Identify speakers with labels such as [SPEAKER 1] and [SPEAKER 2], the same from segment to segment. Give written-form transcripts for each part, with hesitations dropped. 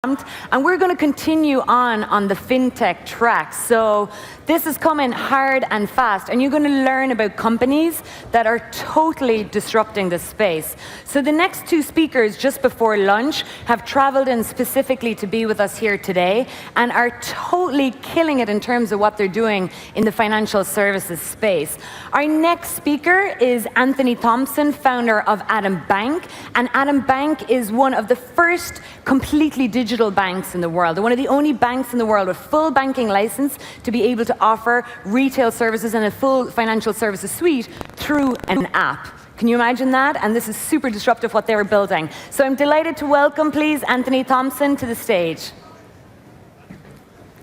[SPEAKER 1] And we're going to continue on the fintech track. So this is coming hard and fast, and you're going to learn about companies that are totally disrupting this space. So the next two speakers just before lunch have traveled in specifically to be with us here today and are totally killing it in terms of what they're doing in the financial services space. Our next speaker is Anthony Thomson, founder of Atom Bank, and Atom Bank is one of the first completely digital banks in the world. They're one of the only banks in the world with full banking license to be able to offer retail services and a full financial services suite through an app. Can you imagine that? And this is super disruptive what they were building. So I'm delighted to welcome, please, Anthony Thomson to the stage.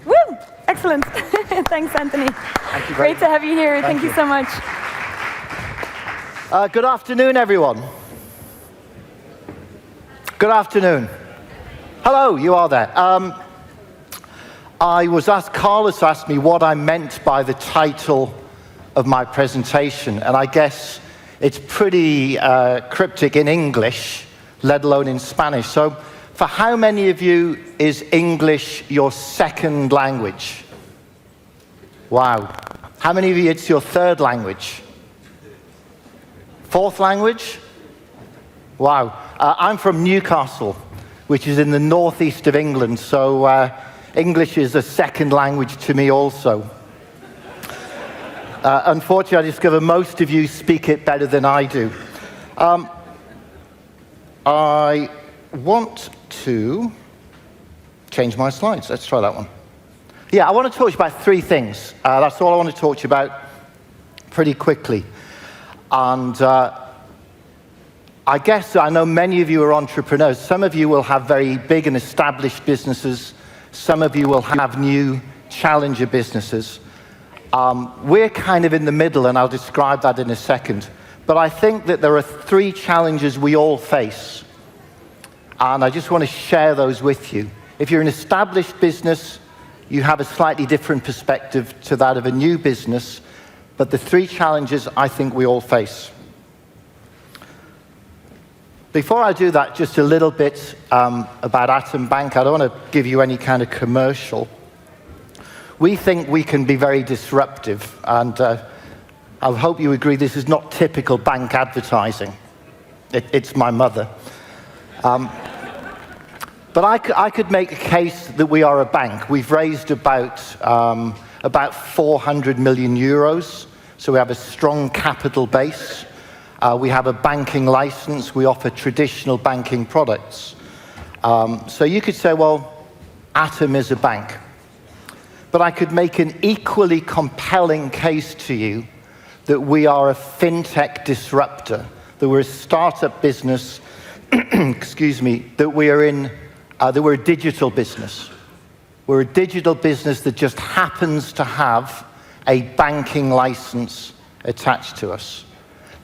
[SPEAKER 1] Woo! Excellent. Thanks, Anthony.
[SPEAKER 2] Thank you.
[SPEAKER 1] Great to have you here. Thank you so much.
[SPEAKER 2] Good afternoon, everyone. Good afternoon. Hello, you are there. Carlos asked me what I meant by the title of my presentation, and I guess it's pretty cryptic in English, let alone in Spanish. So, for how many of you is English your second language? Wow. How many of you it's your third language? Fourth language? Wow. I'm from Newcastle, which is in the northeast of England, so English is a second language to me also. Unfortunately, I discover most of you speak it better than I do. I want to change my slides. Let's try that one. Yeah, I want to talk to you about three things. That's all I want to talk to you about pretty quickly. And I guess I know many of you are entrepreneurs. Some of you will have very big and established businesses. Some of you will have new challenger businesses. We're kind of in the middle, and I'll describe that in a second. But I think that there are three challenges we all face. And I just want to share those with you. If you're an established business, you have a slightly different perspective to that of a new business. But the three challenges I think we all face. Before I do that, just a little bit about Atom Bank. I don't want to give you any kind of commercial. We think we can be very disruptive, and I hope you agree this is not typical bank advertising. It's my mother. But I could make a case that we are a bank. We've raised about 400 million euros, so we have a strong capital base. We have a banking license. We offer traditional banking products. So you could say, well, Atom is a bank. But I could make an equally compelling case to you that we are a fintech disruptor, that we're a startup business, excuse me, that we're a digital business. We're a digital business that just happens to have a banking license attached to us.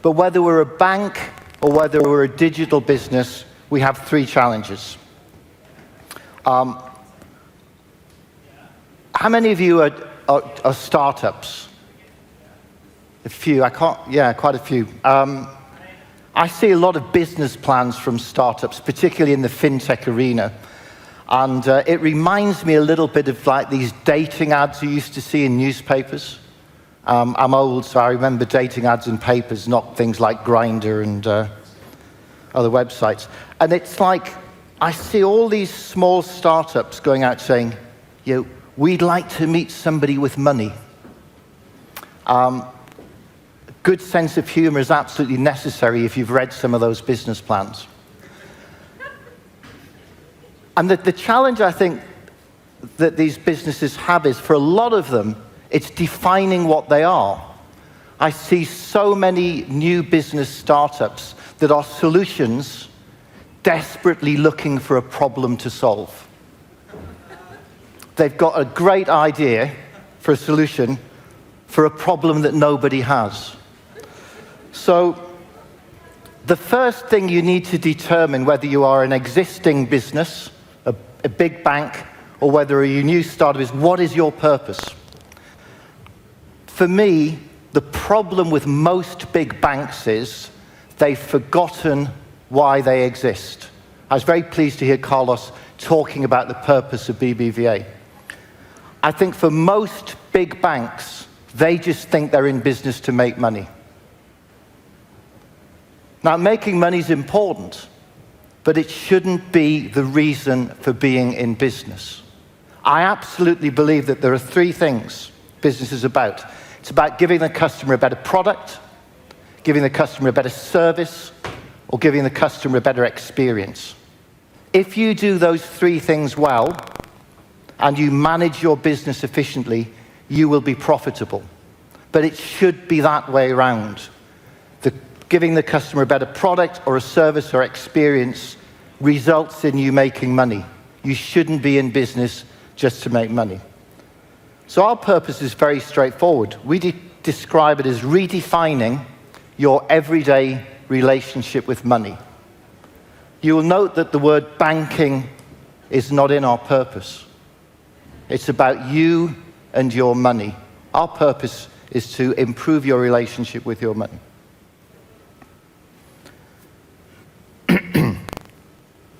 [SPEAKER 2] But whether we're a bank or whether we're a digital business, we have three challenges. How many of you are startups? A few. Quite a few. I see a lot of business plans from startups, particularly in the fintech arena. And it reminds me a little bit of like these dating ads you used to see in newspapers. I'm old, so I remember dating ads in papers, not things like Grindr and other websites. And it's like, I see all these small startups going out saying, we'd like to meet somebody with money. Good sense of humor is absolutely necessary if you've read some of those business plans. And the challenge I think that these businesses have is, for a lot of them, it's defining what they are. I see so many new business startups that are solutions desperately looking for a problem to solve. They've got a great idea for a solution for a problem that nobody has. So the first thing you need to determine whether you are an existing business, a big bank, or whether you're a new startup is, what is your purpose? For me, the problem with most big banks is they've forgotten why they exist. I was very pleased to hear Carlos talking about the purpose of BBVA. I think for most big banks, they just think they're in business to make money. Now, making money is important, but it shouldn't be the reason for being in business. I absolutely believe that there are three things business is about. It's about giving the customer a better product, giving the customer a better service, or giving the customer a better experience. If you do those three things well, and you manage your business efficiently, you will be profitable. But it should be that way around. Giving the customer a better product or a service or experience results in you making money. You shouldn't be in business just to make money. So our purpose is very straightforward. We describe it as redefining your everyday relationship with money. You will note that the word banking is not in our purpose. It's about you and your money. Our purpose is to improve your relationship with your money.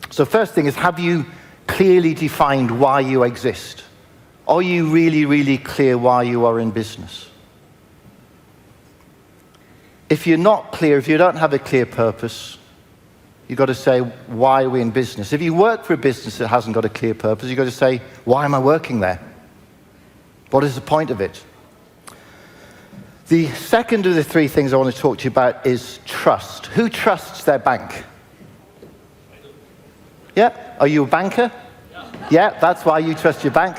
[SPEAKER 2] So first thing is, have you clearly defined why you exist? Are you really, really clear why you are in business? If you're not clear, if you don't have a clear purpose, you've got to say, why are we in business? If you work for a business that hasn't got a clear purpose, you've got to say, why am I working there? What is the point of it? The second of the three things I want to talk to you about is trust. Who trusts their bank? Yeah? Are you a banker? Yeah, that's why you trust your bank.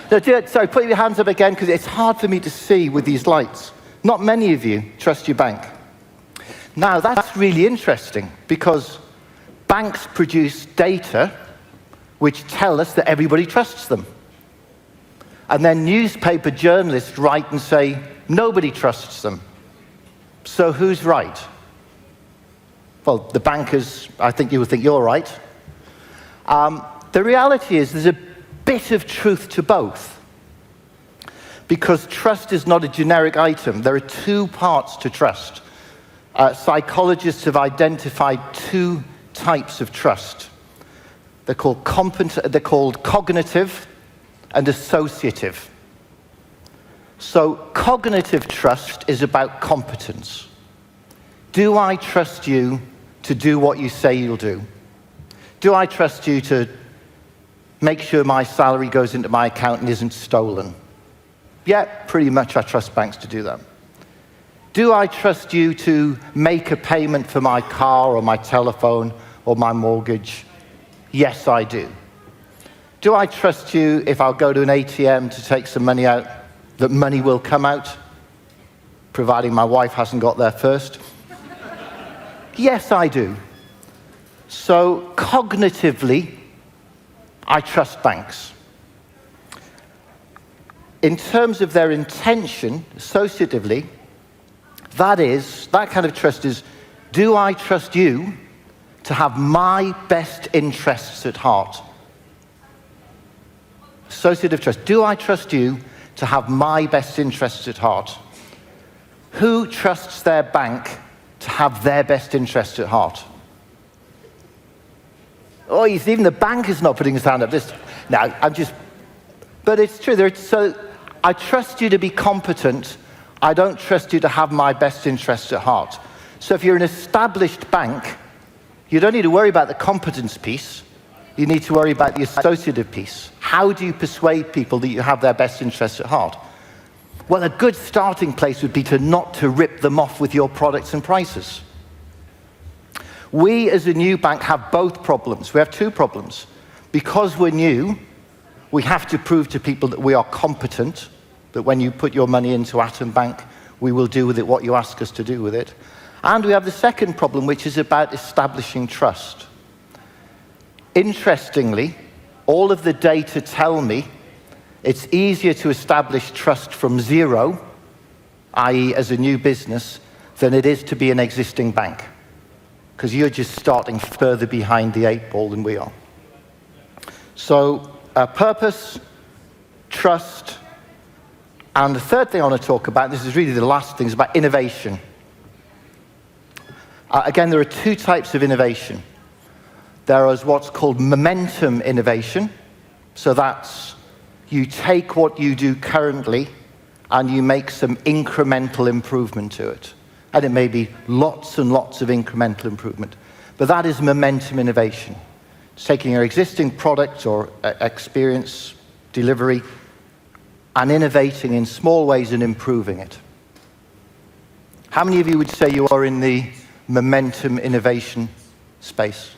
[SPEAKER 2] No, sorry, put your hands up again, because it's hard for me to see with these lights. Not many of you trust your bank. Now, that's really interesting, because banks produce data which tell us that everybody trusts them. And then newspaper journalists write and say, nobody trusts them. So who's right? Well, the bankers, I think you would think you're right. The reality is there's a bit of truth to both, because trust is not a generic item. There are two parts to trust. Psychologists have identified two types of trust. They're called cognitive and associative. So cognitive trust is about competence. Do I trust you to do what you say you'll do? Do I trust you to make sure my salary goes into my account and isn't stolen? Yeah, pretty much I trust banks to do that. Do I trust you to make a payment for my car or my telephone or my mortgage? Yes, I do. Do I trust you, if I'll go to an ATM to take some money out, that money will come out, providing my wife hasn't got there first? Yes, I do. So cognitively, I trust banks. In terms of their intention, associatively, that kind of trust is, do I trust you to have my best interests at heart? Associative trust. Do I trust you to have my best interests at heart? Who trusts their bank to have their best interests at heart? Oh, even the bank is not putting his hand up. But it's true. So I trust you to be competent. I don't trust you to have my best interests at heart. So if you're an established bank, you don't need to worry about the competence piece. You need to worry about the associative piece. How do you persuade people that you have their best interests at heart? Well, a good starting place would be not to rip them off with your products and prices. We, as a new bank, have both problems. We have two problems. Because we're new, we have to prove to people that we are competent, that when you put your money into Atom Bank, we will do with it what you ask us to do with it. And we have the second problem, which is about establishing trust. Interestingly, all of the data tell me it's easier to establish trust from zero, i.e. as a new business, than it is to be an existing bank. Because you're just starting further behind the 8 ball than we are. So, purpose, trust, and the third thing I want to talk about, this is really the last thing, is about innovation. Again, there are two types of innovation. There is what's called momentum innovation. So that's you take what you do currently and you make some incremental improvement to it. And it may be lots and lots of incremental improvement. But that is momentum innovation. It's taking your existing product or experience, delivery, and innovating in small ways and improving it. How many of you would say you are in the momentum innovation space?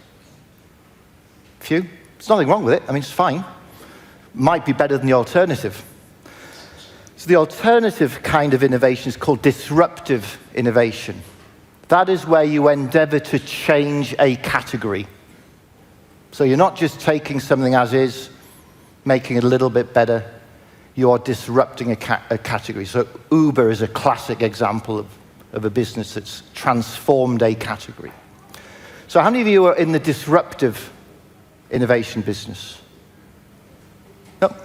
[SPEAKER 2] A few? There's nothing wrong with it. I mean, it's fine. Might be better than the alternative. So the alternative kind of innovation is called disruptive innovation. That is where you endeavor to change a category. So you're not just taking something as is, making it a little bit better. You are disrupting a category. So Uber is a classic example of a business that's transformed a category. So how many of you are in the disruptive innovation business? No,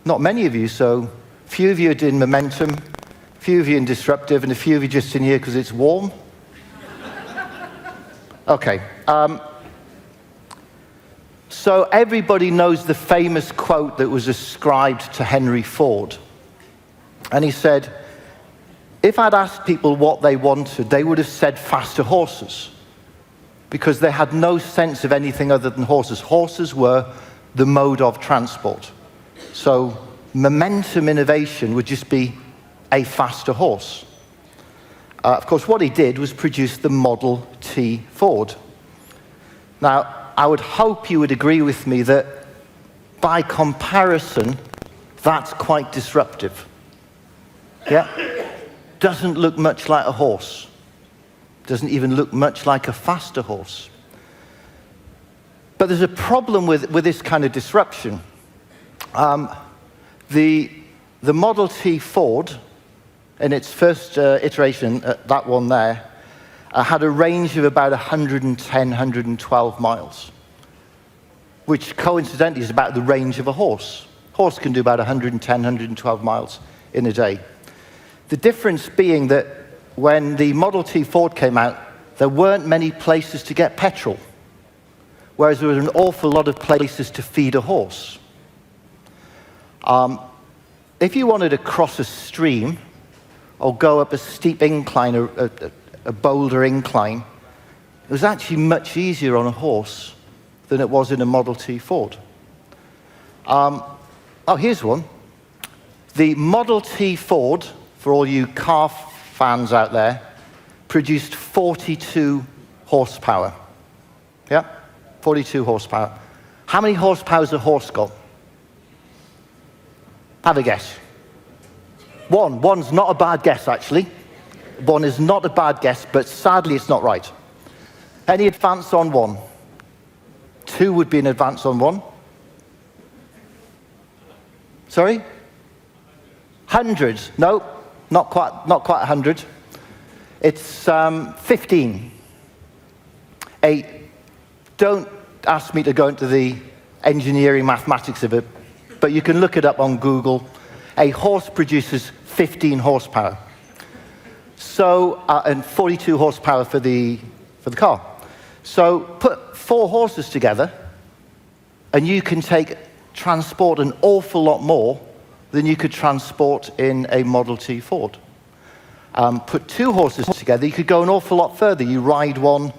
[SPEAKER 2] not many of you. So a few of you are in momentum, a few of you in disruptive, and a few of you just in here because it's warm. Okay. So everybody knows the famous quote that was ascribed to Henry Ford. And he said, if I'd asked people what they wanted, they would have said faster horses, because they had no sense of anything other than horses. Horses were the mode of transport. So momentum innovation would just be a faster horse. Of course, what he did was produce the Model T Ford. Now, I would hope you would agree with me that, by comparison, that's quite disruptive. Yeah? Doesn't look much like a horse. Doesn't even look much like a faster horse. But there's a problem with this kind of disruption. The Model T Ford, in its first iteration, that one there, had a range of about 110, 112 miles, which coincidentally is about the range of a horse. Horse can do about 110, 112 miles in a day. The difference being that when the Model T Ford came out, there weren't many places to get petrol, whereas there was an awful lot of places to feed a horse. If you wanted to cross a stream or go up a steep incline, a boulder incline, it was actually much easier on a horse than it was in a Model T Ford. Here's one. The Model T Ford, for all you car fans out there, produced 42 horsepower. Yeah? 42 horsepower. How many horsepower has a horse got? Have a guess. One. One's not a bad guess, actually. One is not a bad guess, but sadly it's not right. Any advance on one? Two would be an advance on one. Sorry? 100. No, not quite 100. It's 15. Don't ask me to go into the engineering mathematics of it, but you can look it up on Google. A horse produces 15 horsepower. So, and 42 horsepower for the car. So put 4 horses together, and you can transport an awful lot more than you could transport in a Model T Ford. Put 2 horses together, you could go an awful lot further. You ride one,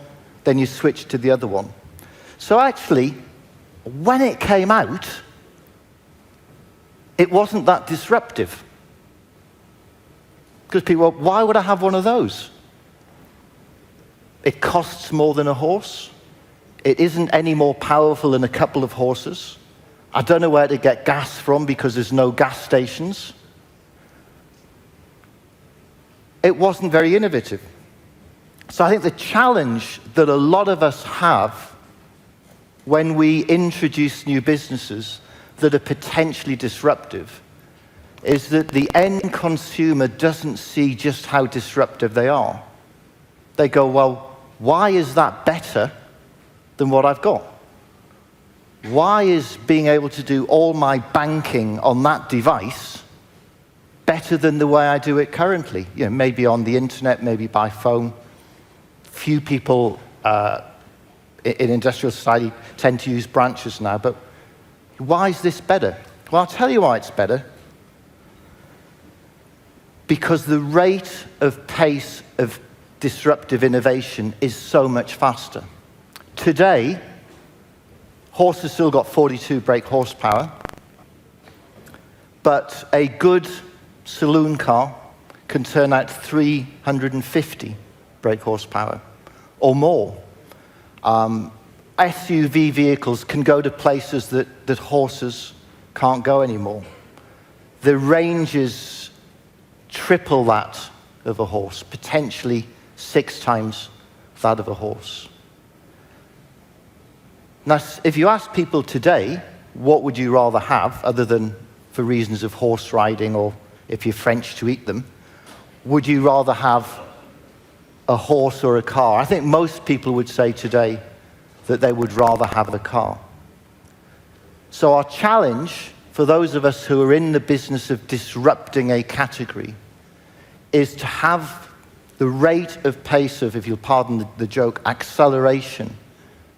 [SPEAKER 2] then you switch to the other one. So actually, when it came out, it wasn't that disruptive. Because people were, why would I have one of those? It costs more than a horse. It isn't any more powerful than a couple of horses. I don't know where to get gas from because there's no gas stations. It wasn't very innovative. So I think the challenge that a lot of us have when we introduce new businesses that are potentially disruptive is that the end consumer doesn't see just how disruptive they are. They go, well, why is that better than what I've got? Why is being able to do all my banking on that device better than the way I do it currently? You know, maybe on the internet, maybe by phone. Few people in industrial society tend to use branches now. But why is this better? Well, I'll tell you why it's better. Because the rate of pace of disruptive innovation is so much faster. Today, horses still got 42 brake horsepower, but a good saloon car can turn out 350 brake horsepower or more. SUV vehicles can go to places that horses can't go anymore. The range is triple that of a horse, potentially 6 times that of a horse. Now, if you ask people today, what would you rather have, other than for reasons of horse riding or if you're French to eat them, would you rather have a horse or a car? I think most people would say today that they would rather have a car. So our challenge for those of us who are in the business of disrupting a category is to have the rate of pace of, if you'll pardon the joke, acceleration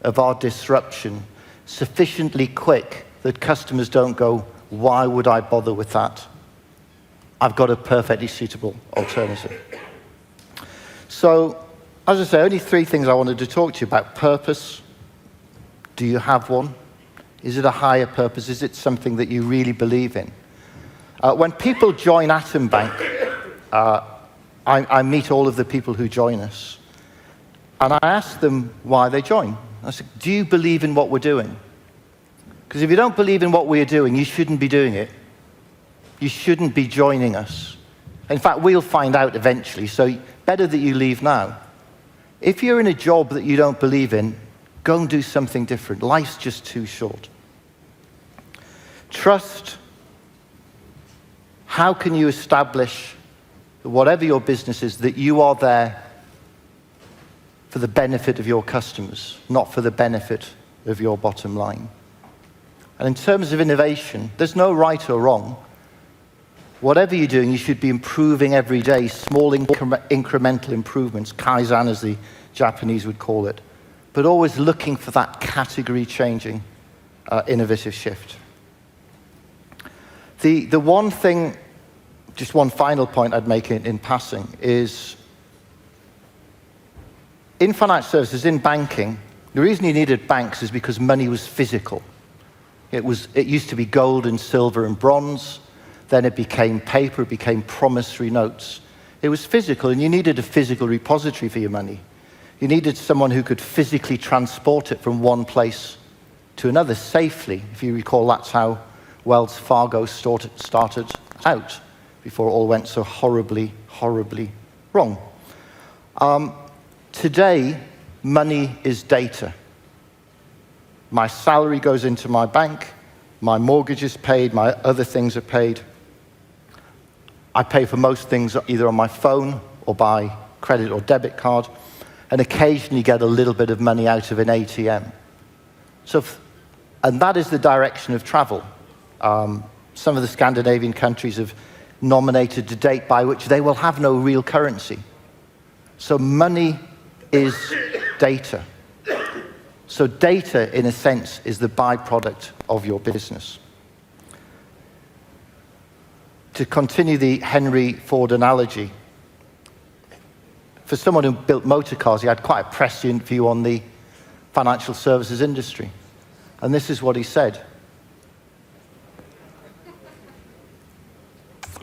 [SPEAKER 2] of our disruption sufficiently quick that customers don't go, why would I bother with that? I've got a perfectly suitable alternative. So, as I say, only 3 things I wanted to talk to you about. Purpose. Do you have one? Is it a higher purpose? Is it something that you really believe in? When people join Atom Bank, I meet all of the people who join us, and I ask them why they join. I said, do you believe in what we're doing? Because if you don't believe in what we're doing, you shouldn't be doing it. You shouldn't be joining us. In fact, we'll find out eventually, so better that you leave now. If you're in a job that you don't believe in, go and do something different. Life's just too short. Trust. How can you establish, whatever your business is, that you are there for the benefit of your customers, not for the benefit of your bottom line? And in terms of innovation, there's no right or wrong. Whatever you're doing, you should be improving every day, small incremental improvements, Kaizen as the Japanese would call it, but always looking for that category-changing, innovative shift. The one thing, just one final point I'd make in passing is, in financial services, in banking, the reason you needed banks is because money was physical. It used to be gold and silver and bronze, then it became paper, it became promissory notes. It was physical, and you needed a physical repository for your money. You needed someone who could physically transport it from one place to another safely. If you recall, that's how Wells Fargo started out, before it all went so horribly, horribly wrong. Today, money is data. My salary goes into my bank, my mortgage is paid, my other things are paid. I pay for most things either on my phone or by credit or debit card, and occasionally get a little bit of money out of an ATM. And that is the direction of travel. Some of the Scandinavian countries have nominated a date by which they will have no real currency. So money is data. So data, in a sense, is the byproduct of your business. To continue the Henry Ford analogy, for someone who built motor cars, he had quite a prescient view on the financial services industry. And this is what he said.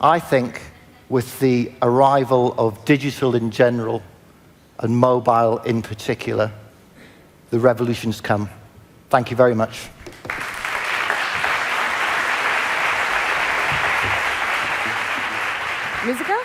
[SPEAKER 2] I think with the arrival of digital in general and mobile in particular, the revolution's come. Thank you very much.
[SPEAKER 1] Musica?